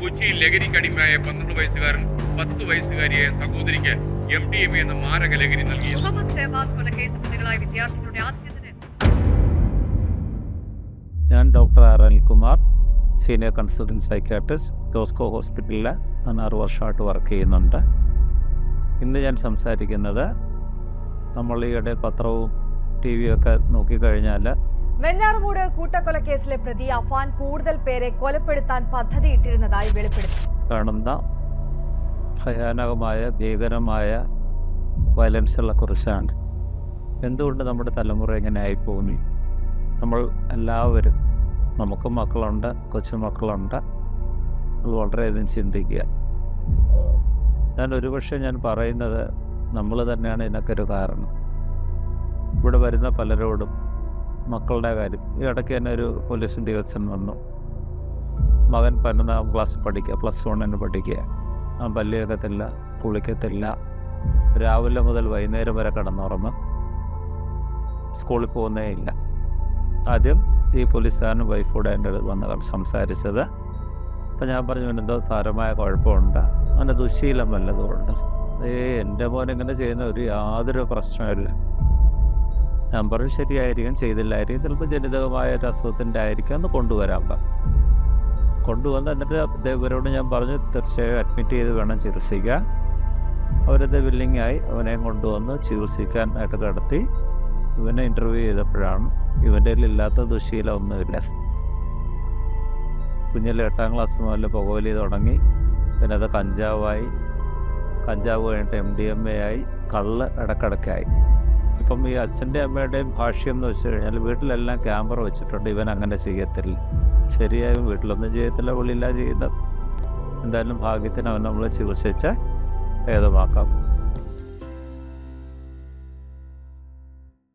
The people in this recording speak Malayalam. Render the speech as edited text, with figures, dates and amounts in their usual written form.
കൊച്ചിയിൽ ലഹരിക്കടിമയായ 12 വയസ്സുകാരൻ 10 വയസ്സുകാരിയെ സഹോദരിക്ക് MDMA എന്ന മാരക ലഹരി നൽകി. മുഹമ്മദ് ഷഹബാസ് കൊലക്കേസ് പ്രതികളായ വിദ്യാർത്ഥികളുടെ ആദ്യദിന. ഞാൻ doctor R Anilkumar, senior consultant psychiatrist, ടോസ്കോ ഹോസ്പിറ്റലിൽ 6 വർഷമായിട്ട് വർക്ക് ചെയ്യുന്നുണ്ട്. ഇന്ന് ഞാൻ സംസാരിക്കുന്നത് നമ്മൾ ഈയിടെ പത്രവും TV ഒക്കെ നോക്കിക്കഴിഞ്ഞാൽ വെഞ്ഞാറമൂട് കൂട്ടക്കൊലക്കേസിലെ പ്രതി അഫാൻ കൂടുതൽ പേരെ കൊലപ്പെടുത്താൻ പദ്ധതിയിട്ടിരുന്നതായി വെളിപ്പെടുത്തി. കാണുന്ന ഭയാനകമായ ഭീകരമായ വയലൻസുകളെ കുറിച്ചാണ്. എന്തുകൊണ്ട് നമ്മുടെ തലമുറ ഇങ്ങനെ ആയിപ്പോകുന്നു? നമ്മൾ എല്ലാവരും, നമുക്കും മക്കളുണ്ട്, കൊച്ചുമക്കളുണ്ട്, അത് വളരെയധികം ചിന്തിക്കുക. ഞാൻ പറയുന്നത് നമ്മൾ തന്നെയാണ് ഇതിനൊക്കെ ഒരു കാരണം. ഇവിടെ വരുന്ന പലരോടും മക്കളുടെ കാര്യം, ഈ ഇടയ്ക്ക് തന്നെ ഒരു പോലീസ് ഉദ്യോഗസ്ഥൻ വന്നു. മകൻ 12ാം ക്ലാസ് പഠിക്കുക, +1 പഠിക്കുക. ആ പല്ല് കേൾക്കത്തില്ല, കുളിക്കത്തില്ല, രാവിലെ മുതൽ വൈകുന്നേരം വരെ കിടന്നുറങ്ങും, സ്കൂളിൽ പോകുന്നേ ഇല്ല. ആദ്യം ഈ പോലീസുകാരനും വൈഫോട് എൻ്റെ അടുത്ത് വന്ന് സംസാരിച്ചത്. അപ്പം ഞാൻ പറഞ്ഞു, എന്തോ സാരമായ കുഴപ്പമുണ്ട്, അവൻ്റെ ദുശ്ശീലം വല്ലതുമുണ്ട്. എൻ്റെ മോൻ ഇങ്ങനെ ചെയ്യുന്ന യാതൊരു പ്രശ്നമില്ല. ഞാൻ പറഞ്ഞു ശരിയായിരിക്കും, ചെയ്തില്ലായിരിക്കും, ചിലപ്പോൾ ജനിതകമായ ഒരു അസുഖത്തിൻ്റെ ആയിരിക്കും, ഒന്ന് കൊണ്ടുവരാൻ കൊണ്ടുവന്ന് എന്നിട്ട് ഇവരോട് ഞാൻ പറഞ്ഞു തീർച്ചയായും അഡ്മിറ്റ് ചെയ്ത് വേണം ചികിത്സിക്കാൻ. അവരത് വില്ലിങ്ങായി അവനെ കൊണ്ടുവന്ന് ചികിത്സിക്കാനായിട്ട് കിടത്തി. ഇവനെ ഇൻ്റർവ്യൂ ചെയ്തപ്പോഴാണ് ഇവൻ്റെ ഇല്ലാത്ത ദുശ്ശീലം ഒന്നുമില്ല. കുഞ്ഞിൽ 8ാം ക്ലാസ് മുതൽ പുകവലി തുടങ്ങി, പിന്നെ അത് കഞ്ചാവായി, കഞ്ചാവ് കഴിഞ്ഞിട്ട് MDMA ആയി, കള്ള് ഇടക്കിടക്കായി. ഇപ്പം ഈ അച്ഛൻ്റെ അമ്മയുടെയും ഭാഷ്യം എന്ന് വെച്ച് കഴിഞ്ഞാൽ വീട്ടിലെല്ലാം ക്യാമറ വെച്ചിട്ടുണ്ട്, ഇവൻ അങ്ങനെ ചെയ്യത്തില്ല. ശരിയായും വീട്ടിലൊന്നും ചെയ്യത്തില്ല, ഉള്ളില്ല ചെയ്യുന്നത്. എന്തായാലും ഭാഗ്യത്തിന് അവൻ നമ്മൾ ചികിത്സിച്ച് ഭേദമാക്കാം.